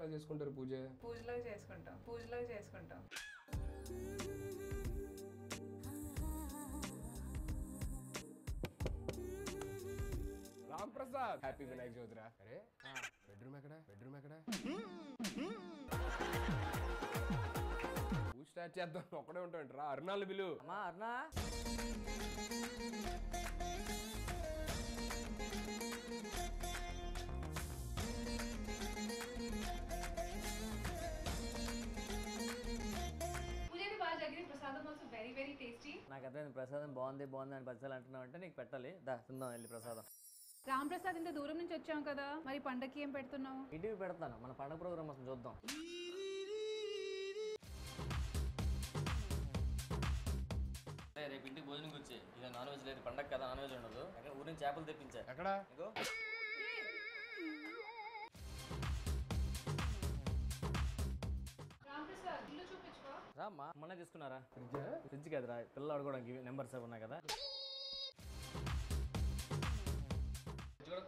ఎలా చేసుకుంటారు పూజ? పూజలో చేసుకుంటాం. రామ్ ప్రసాద్ హ్యాపీ వినాయక చవితిరా. అరే బెడ్రూమ్ ఎక్కడ? పూజ స్టార్ట్ చేద్దాం. ఒక్కడే ఉంటాడు రా. అరుణాలు బిలు. అరుణా నాకు అర్థం ప్రసాదం బాగుంది అని పదిసార్లు అంటున్నావు అంటే నీకు పెట్టాలి. దా తిందాం వెళ్ళి ప్రసాదం. రామ్ ప్రసాద్ ఇంత దూరం నుంచి వచ్చాం కదా, మరి పండగకి ఏం పెడుతున్నావు? ఇంటికి పెడతాను, మన పండగ ప్రోగ్రామ్ వస్తుంది చూద్దాం. రేపు ఇంటికి భోజనం వచ్చి ఇక నాన్ వెజ్ లేదు, పండగ కదా నాన్ వెజ్ ఉండదు. ఊరి నుంచి చేపలు తెప్పించా. ఎక్కడ? రామ్మా మొన్న తీసుకున్నారా? ఫ్రిడ్జ్ కదరా, పిల్లలు ఆడుకోవడానికి నెంబర్స్ ఉన్నాయి కదా.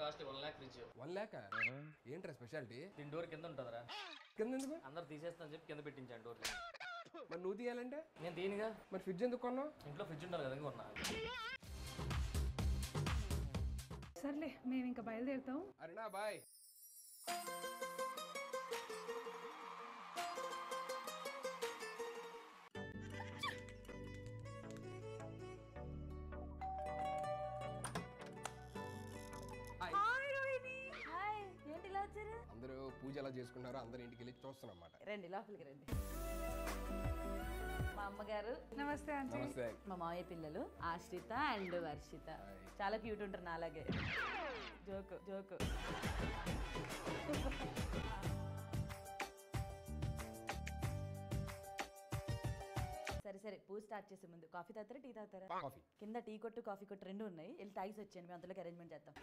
Cost 1 lakh fridge. 1 lakh? ఏంట్రా స్పెషాలిటీ? దీని డోర్ కింద ఉంటుందిరా. కింద ఎందుకు? అందరు తీసేస్తాను చెప్పి కింద పెట్టించాను డోర్. మరి నువ్వు తీయాలంటే? నేను తీయనుగా. మరి ఫ్రిడ్జ్ ఎందుకు కొన్నావు? ఇంట్లో ఫ్రిడ్జ్ ఉండాలి కదా కొన్నా. సర్లే మేము ఇంకా బయలుదేరుతాం. అరుణా బాయ్. అందరూ పూజ ఎలా చేసుకున్నారో అందరూ ఇంటికి వెళ్ళి చూస్తున్నాం అన్నమాట. రండి లోపలికి రండి. మా అమ్మగారు నమస్తే ఆంటీ. నమస్తే. మా మావయ్య పిల్లలు ఆశ్రిత అండ్ వర్షిత. చాలా క్యూట్ ఉంటారు నాలాగే. జోకు సరే పూజ స్టార్ట్ చేసే ముందు కాఫీ తాగుతారా టీ తాగుతారా? కాఫీ. కింద టీ కొట్టు కాఫీ కొట్టు రెండు ఉన్నాయి, వెళ్ళి తాగిసి వచ్చేయండి. మేము అంతలోకి అరేంజ్మెంట్ చేద్దాం.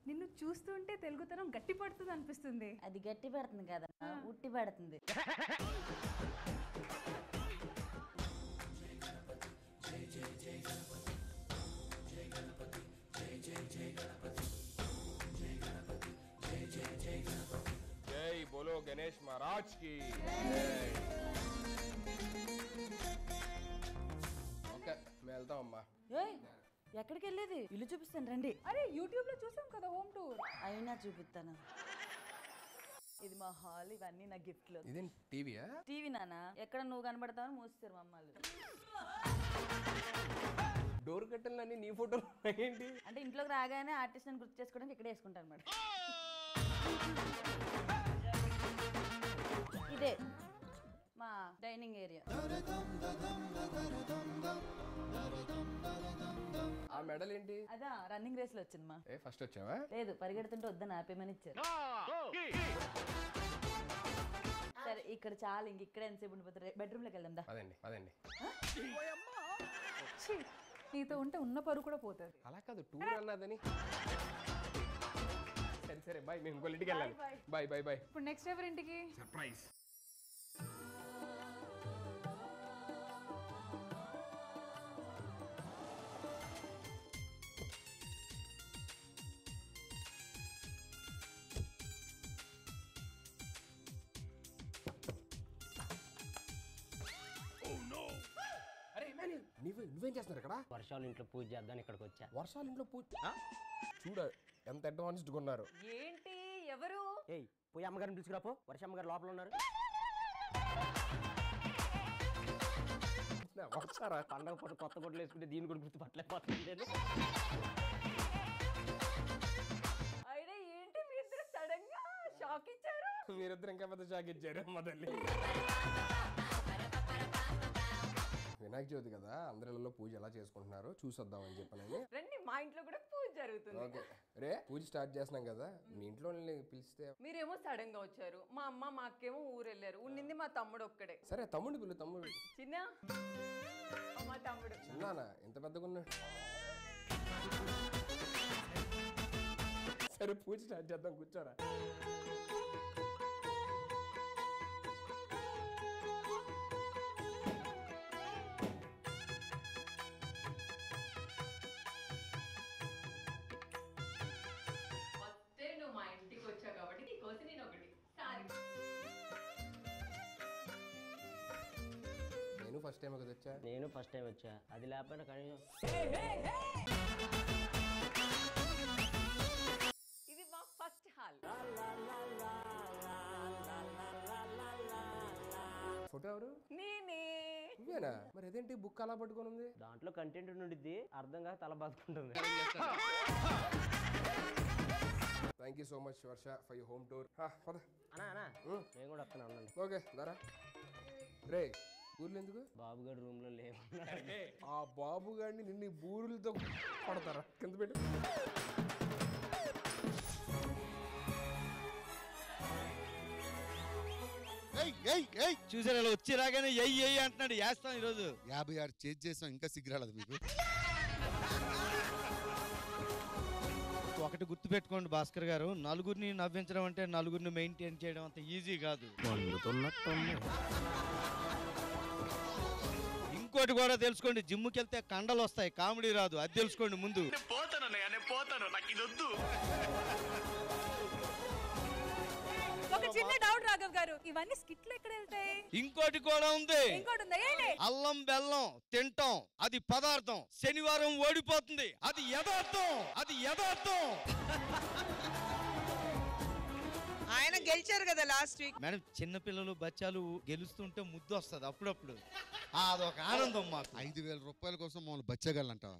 నిన్ను చూస్తుంటే తెలుగుతనం గట్టి పడుతుంది అనిపిస్తుంది. అది గట్టి పడుతుంది కదా, ఉట్టి పడుతుంది. జై బోలో గణేష్ మహారాజ్ కి. ఓకే మేము వెళ్తాం అమ్మా. ఎక్కడికి వెళ్ళేది? ఇల్లు చూపిస్తాను రండి. అరే యూట్యూబ్ లో చూసాం కదా హోమ్ టూర్. అయినా చూపిస్తాను. ఇది మా హాల్, ఇవన్నీ నా గిఫ్ట్లు. ఇదేం టీవీయా? టీవీ నాన్న, ఎక్కడ నువ్వు కనబడతావని మూస్తారు మా అమ్మాళ్ళు. డోర్ కట్టెలని నీ ఫోటోలు ఏంటి? అంటే ఇంట్లోకి రాగానే ఆర్టిస్ట్ అని గుర్తు చేసుకోవడానికి ఇక్కడే వేసుకుంటాను మేడం. ఇదే మా డైనింగ్ ఏరియా. ఆ మెడల్ ఏంటి? అదా రన్నింగ్ రేస్ లో వచ్చింది మా. ఫస్ట్ వచ్చావా? లేదు, పరిగెడుతుంటే వద్దని ఆపేమని ఇచ్చారు. సరే ఇక్కడ చాలా, ఇంక ఇక్కడ ఎంతసేపు ఉండిపోతారు. బెడ్రూమ్ లోకి వెళ్దాం. అదండి. నీతో ఉంటే ఉన్న పరువు కూడా పోతుంది. అలా కాదు, టూర్ అన్నదని. సరే బాయ్, మేము ఇంకో ఇంటికి వెళ్ళాలి. బాయ్. ఇప్పుడు నెక్స్ట్ ఎవరింటికి? సర్ప్రైజ్. నువ్వేం చేస్తున్నారు ఇక్కడ? వర్షాలు ఇంట్లో పూజ చేద్దాం ఇక్కడికి వచ్చా. వర్షాలు ఇంట్లో పూజ? చూడ ఎంత అడ్వాన్స్డ్ ఉన్నారు. ఏంటి ఎవరు? ఏయ్ పోయి అమ్మగారిని పిలుచుకురాపో, వర్ష అమ్మగారు లోపల ఉన్నారు. పండగ పూట కొత్త బట్టలు వేసుకుంటే దీన్ని కూడా గుర్తుపట్టలేకపోతుంది. ఏంటి మీరిద్దరు సడన్ గా షాక్ ఇచ్చారు? మీరిద్దరు ఇంకా పెద్ద షాక్ ఇచ్చారు మా తల్లి. వినాయక చవితి కదా, అందరిలో పూజ ఎలా చేసుకుంటున్నారో చూసొద్దామని చెప్పాను. రండి, మా ఇంట్లో కూడా పూజ జరుగుతుంది. ఓకే రే, పూజ స్టార్ట్ చేస్తున్నాం కదా, మీ ఇంట్లో పిలిస్తే. మీరేమో సడన్ గా వచ్చారు, మా అమ్మ మా అక్కేమో ఊరు వెళ్ళారు, ఉండింది మా తమ్ముడు ఒక్కడే. సరే తమ్ముడు పిలు. తమ్ముడు చిన్న మా తమ్ముడు. చిన్నానా ఎంత పెద్దగా ఉన్నాడు. సరే పూజ స్టార్ట్ చేద్దాం, కూర్చోరా. ఫస్ట్ టైం కదా వచ్చా. నేను ఫస్ట్ టైం వచ్చా, అది లేకపోయినా కనీసం ఇది మా ఫస్ట్ హాల్. ఫోటో ఎవరు? నేనే. నువ్వేనా? మరి అదేంటి బుక్ అలా పట్టుకొని ఉంది? దాంట్లో కంటెంట్ ఉండిద్ది, అర్థం కాక తల బాదుకుంటుంది. Thank you so much Varsha for you home tour. అన్నా అన్నా నేను కూడా వస్తున్నా ఉండండి. ఓకే దారా. రే ఊర్లో ఎందుకు? బాబుగారు రూమ్ లో లేవు. ఆ బాబు గారిని నిన్ను బూరులతో కొడతారా? కింద పెట్టు. చూసారు అలా వచ్చి రాగానే ఎయ్యి అంటున్నాడు. వేస్తాం ఈరోజు 56 చేంజ్ చేసాం, ఇంకా సిగ్గురాలదు మీకు. ఒకటి గుర్తు పెట్టుకోండి భాస్కర్ గారు, నలుగురిని నవ్వించడం అంటే నలుగురిని మెయింటైన్ చేయడం అంత ఈజీ కాదు. ఇంకోటి కూడా తెలుసుకోండి, జిమ్కి వెళ్తే కండలు వస్తాయి, కామెడీ రాదు. అది తెలుసుకోండి ముందు. ఒక చిన్న డౌట్ రాఘవ్ గారు, ఇవన్నీ స్కిట్లు ఎక్కడ వెళ్తాయి? ఇంకోటి కూడా ఉంది. ఇంకోటి ఉందా? ఏంటి? అల్లం బెల్లం తింటాం, అది పదార్థం. శనివారం ఓడిపోతుంది, అది యథార్థం. అది యథార్థం. ఆయన గెలిచారు కదా లాస్ట్ వీక్. మేడం, చిన్నపిల్లలు బచ్చాలు గెలుస్తుంటే ముద్దు వస్తుంది అప్పుడప్పుడు. అదొక ఆనందం మాకు. 5,000 రూపాయల కోసం మమ్మల్ని బచ్చగలంటావా?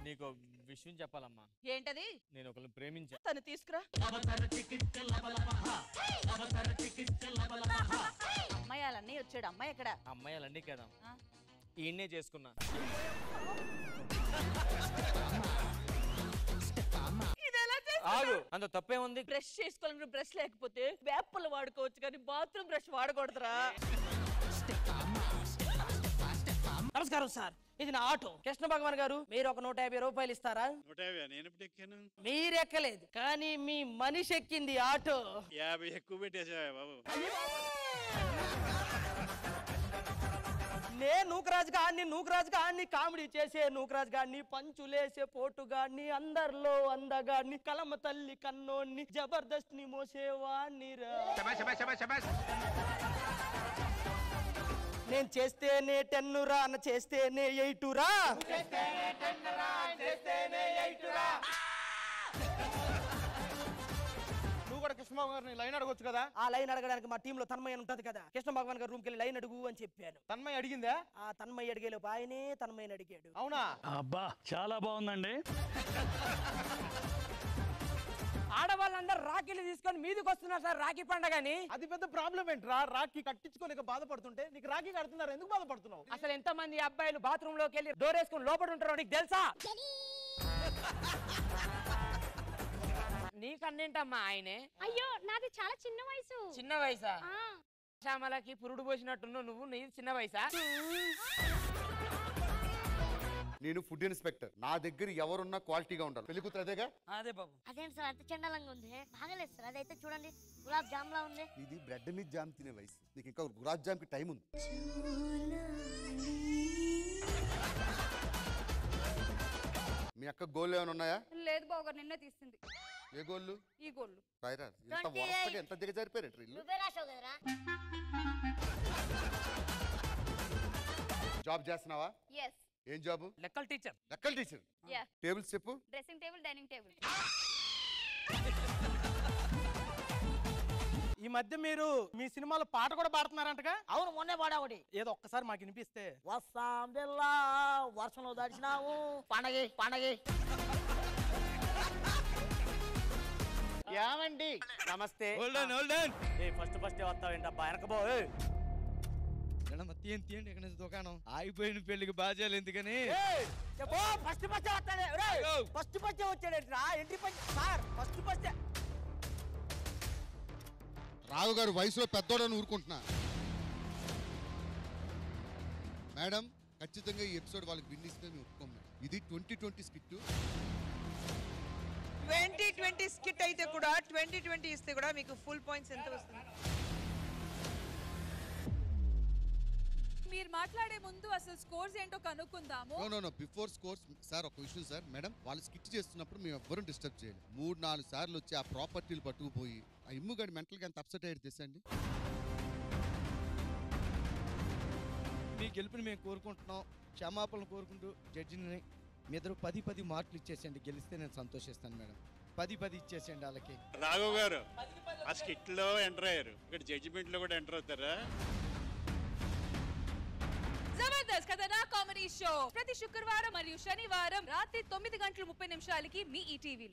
నీకు విషయం చెప్పాలమ్మా. ఏంటది? నేను ఒకరిని ప్రేమించా. తను తీసుకురా. అమ్మాయిలన్నీ వచ్చాడు. అమ్మాయి ఎక్కడ? అమ్మాయిలన్నీ కదా, ఈయన్నే చేసుకున్నా. ఆగు, అంత తప్పే ఉంది. బ్రష్ చేసుకోవాలంటే బ్రష్ లేకపోతే వేపలు వాడుకోవచ్చు, కానీ బాత్రూమ్ బ్రష్ వాడకూడదురా. నమస్కారం సార్, ఇది నా ఆటో. కృష్ణ భగవాన్ గారు, మీరు ఒక 150 రూపాయలు ఇస్తారా? 150? నేను ఎప్పుడు ఎక్కాను? మీరు ఎక్కలేదు, కానీ మీ మనిషి ఎక్కింది ఆటో. 50 ఎక్కువ పెట్టేసావా బాబు? నేను నూకరాజు గాన్ని కామెడీ చేసే నూకరాజు గాన్ని, పంచులేసే పోటుగాన్ని, అందరిలో అందగాన్ని, కలమ తల్లి కన్నోన్ని, జబర్దస్త్ ని మోసేవాణ్ణి రా. నేను చేస్తేనే 10 రా, అన్న చేస్తేనే 8 రా. నువ్వు కూడా కృష్ణ భగవాన్ గారిని లైన్ అడగొచ్చు కదా. ఆ లైన్ అడగడానికి మా టీంలో తన్మయ్య ఉంటది కదా, కృష్ణ భగవాన్ గారు రూమ్కి వెళ్ళి లైన్ అడుగు అని చెప్పాను. తన్మయ్య అడిగిందా? ఆ తన్మయ్య అడిగేలోపు ఆయనే తన్మయ్యని అడిగాడు. అవునా? అబ్బా చాలా బాగుందండి. ఆడవాళ్ళందరూ రాఖీలు తీసుకొని మీదకి వస్తున్నారు సార్, రాఖీ పండగని. అది పెద్ద ప్రాబ్లం ఏంట్రా? రాఖీ కట్టించుకోలేక బాధపడుతుంటే నీకు రాఖీ కడుతున్నారు, ఎందుకు బాధపడుతున్నావు? అసలు ఎంత మంది అబ్బాయిలు బాత్రూమ్ లోకి వెళ్ళి డోర్ వేసుకుని లోపల ఉంటారో నీకు తెలుసా? నీకన్నేంటమ్మా ఆయనే? అయ్యో నాది చాలా చిన్న వయసు. చిన్న వయసా? శ్యామలకి పురుడు పోసినట్టున్నావు నువ్వు, నీ చిన్న వయసా? నేను ఫుడ్ ఇన్స్పెక్టర్, నా దగ్గర ఎవరున్నా క్వాలిటీగా ఉండాలి. పెళ్లి కూతురు అదేగా? అదే బాబు. అదేంటి సార్ అంత చండాలంగా ఉంది? బాగలేదు సార్, అదైతే చూడండి గులాబ్ జామ్ లా ఉంది. ఇది బ్రెడ్ మీద జామ్ తినే వయసు, నీకు ఇంకా గులాబ్ జామ్ కి టైం ఉంది. మీ అక్క గోళ్ళు ఏమైనా ఉన్నాయా? లేదు బావగారు, నిన్నే తీసింది. ఏ గోళ్ళు? ఈ గోళ్ళు. రాయిరా, ఎంత వరసగా ఎంత దిగజారిపోయారు ఇల్లు. నువ్వే రాసావు కదరా. జాబ్ చేస్తున్నావా? yes. ఏం జాబ్? లెక్కల టీచర్. లెక్కల టీచర్. yeah. టేబుల్స్ చెప్పు. Dressing table, dining table. ఈ మధ్య మీరు మీ సినిమాలో పాట కూడా పాడుతున్నారంటగా? అవును, మొన్నే పాడా ఒకటి. ఏదో ఒక్కసారి మాకు వినిపిస్తే. వస్తాం బిల్లా వర్షంలో దడిచినాము, పండగ. ఏమండి? నమస్తే. ఫస్ట్ వస్తావేంటి అబ్బా, వెనకబో. తీయండి ఇక్కడ నుంచి దుకాణం. ఆగిపోయిన పెళ్లికి బాధ్యాలు ఎందుకని? ఫస్ట్ వచ్చాడు ఎంట్రీ సార్. ఫస్ట్ రావు గారు వయసులో పెద్దోడని ఊరుకుంటున్నా. మేడం, ఖచ్చితంగా ఈ ఎపిసోడ్ వాళ్ళకి విన్నిస్తే మేము ఒప్పుకోం. ఇది 2020 స్కిట్. 2020 స్కిట్ అయితే కూడా 2020 ఇస్తే కూడా మీకు ఫుల్ పాయింట్స్ ఎంత వస్తుంది? మీరు మాట్లాడే ముందు అసలు స్కోర్స్ ఏంటో కనుక్కుందాము. నో బిఫోర్ స్కోర్స్ సార్, ఒక విషయం సార్. మేడం, వాళ్ళు స్కిట్ చేస్తున్నప్పుడు మేము ఎవ్వరూ డిస్టర్బ్ చేయాలి. 3-4 సార్లు వచ్చి ఆ ప్రాపర్టీలు పట్టుకుపోయి ఆ ఇమ్ముగాడి మెంటల్గా ఎంత అప్సెట్ అయ్యాడు తెలుసండి. మీ గెలుపుని మేము కోరుకుంటున్నాం. క్షమాపణలు కోరుకుంటూ జడ్జిని మీ ఇద్దరు 10 మార్కులు ఇచ్చేసేయండి. గెలిస్తే నేను సంతోషిస్తాను మేడం. 10 ఇచ్చేసేయండి వాళ్ళకి. రాఘవ్ గారు ఆ స్కిట్ లో ఎంటర్ అయ్యారు, ఇక్కడ జడ్జిమెంట్ లో కూడా ఎంటర్ అవుతారా? జబర్దస్త్ కథనా కామెడీ షో ప్రతి శుక్రవారం మరియు శనివారం రాత్రి 9:30 మీ ఈటీవీలో.